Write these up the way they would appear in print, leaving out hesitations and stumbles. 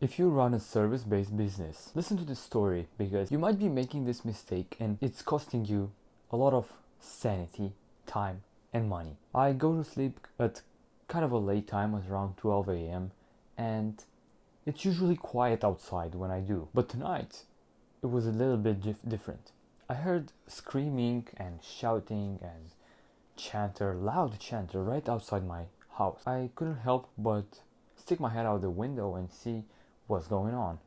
If you run a service-based business, listen to this story because you might be making this mistake and it's costing you a lot of sanity, time, and money. I go to sleep at kind of a late time, at around 12 a.m., and it's usually quiet outside when I do. But tonight, it was a little bit different. I heard screaming and shouting and loud chanter right outside my house. I couldn't help but stick my head out the window and see what's going on.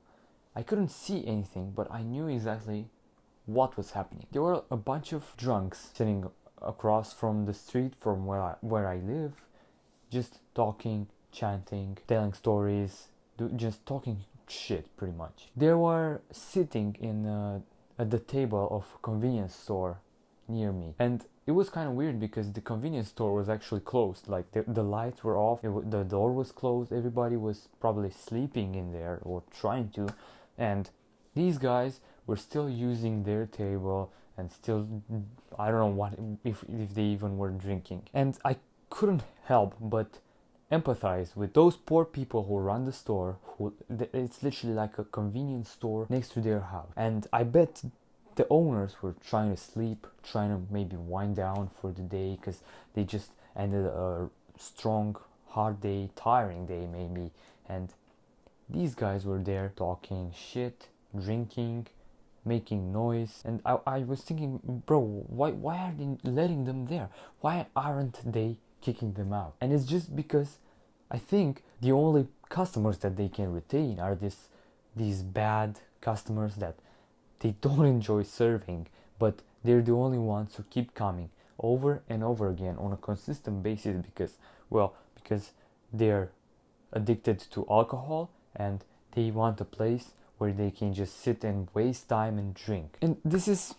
I couldn't see anything, but I knew exactly what was happening. There were a bunch of drunks sitting across from the street from where I live, just talking, chanting, telling stories, just talking shit pretty much. They were sitting at the table of a convenience store near me, and it was kind of weird because the convenience store was actually closed. Like the lights were off, the door was closed, everybody was probably sleeping in there or trying to, and these guys were still using their table and still, I don't know what, if they even were drinking. And I couldn't help but empathize with those poor people who run the store, who it's literally like a convenience store next to their house. And I bet the owners were trying to sleep, trying to maybe wind down for the day because they just ended a strong, hard day, tiring day maybe. And these guys were there talking shit, drinking, making noise. And I was thinking, bro, why are they letting them there? Why aren't they kicking them out? And it's just because I think the only customers that they can retain are these bad customers that they don't enjoy serving, but they're the only ones who keep coming over and over again on a consistent basis because they're addicted to alcohol and they want a place where they can just sit and waste time and drink. And this is,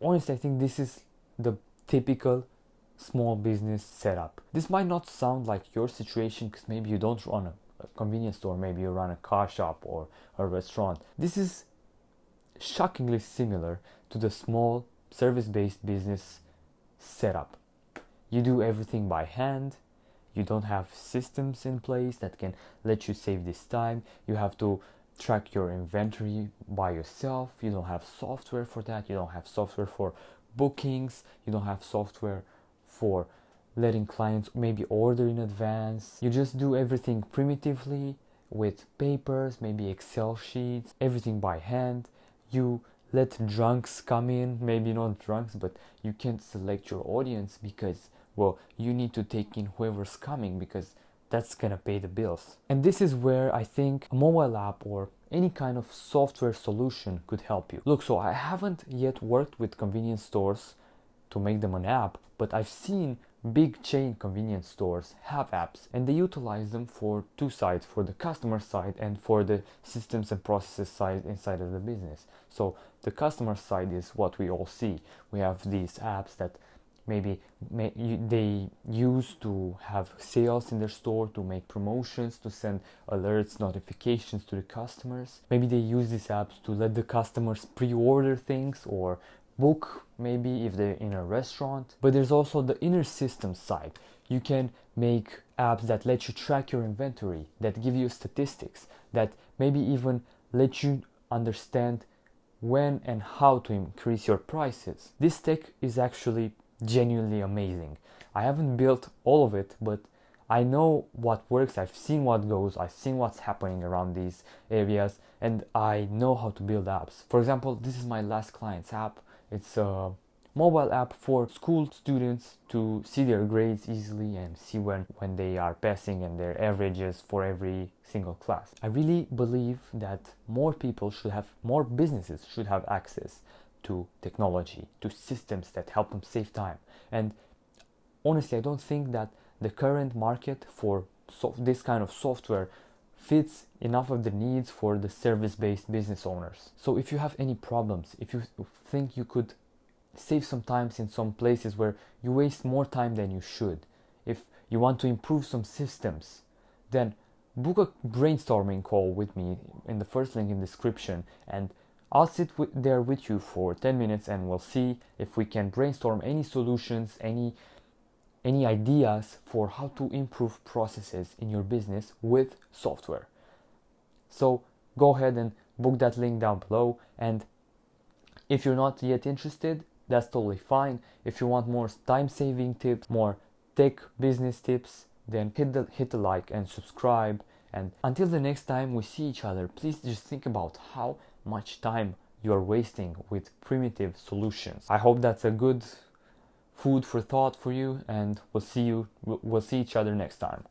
honestly, I think this is the typical small business setup. This might not sound like your situation because maybe you don't run a convenience store, maybe you run a car shop or a restaurant. This is shockingly similar to the small service-based business setup. You do everything by hand. You don't have systems in place that can let you save this time. You have to track your inventory by yourself. You don't have software for that. You don't have software for bookings. You don't have software for letting clients maybe order in advance. You just do everything primitively with papers, maybe Excel sheets, everything by hand. You let drunks come in, maybe not drunks, but you can't select your audience because, well, you need to take in whoever's coming because that's gonna pay the bills. And this is where I think a mobile app or any kind of software solution could help you. Look, so I haven't yet worked with convenience stores to make them an app, but I've seen big chain convenience stores have apps and they utilize them for two sides, for the customer side and for the systems and processes side inside of the business. So the customer side is what we all see. We have these apps that maybe they use to have sales in their store, to make promotions, to send alerts, notifications to the customers. Maybe they use these apps to let the customers pre-order things or book, maybe if they're in a restaurant. But there's also the inner system side. You can make apps that let you track your inventory, that give you statistics, that maybe even let you understand when and how to increase your prices. This tech is actually genuinely amazing. I haven't built all of it, but I know what works, I've seen what goes, I've seen what's happening around these areas, and I know how to build apps. For example, this is my last client's app. It's a mobile app for school students to see their grades easily and see when they are passing and their averages for every single class. I really believe that more businesses should have access to technology, to systems that help them save time. And honestly, I don't think that the current market for this kind of software fits enough of the needs for the service-based business owners. So if you have any problems, if you think you could save some time in some places where you waste more time than you should, if you want to improve some systems, then book a brainstorming call with me in the first link in the description, and I'll sit there with you for 10 minutes and we'll see if we can brainstorm any solutions, any ideas for how to improve processes in your business with software. So go ahead and book that link down below. And if you're not yet interested, that's totally fine. If you want more time-saving tips, more tech business tips, then hit the like and subscribe. And until the next time we see each other, please just think about how much time you are wasting with primitive solutions. I hope that's a good food for thought for you, and we'll see each other next time.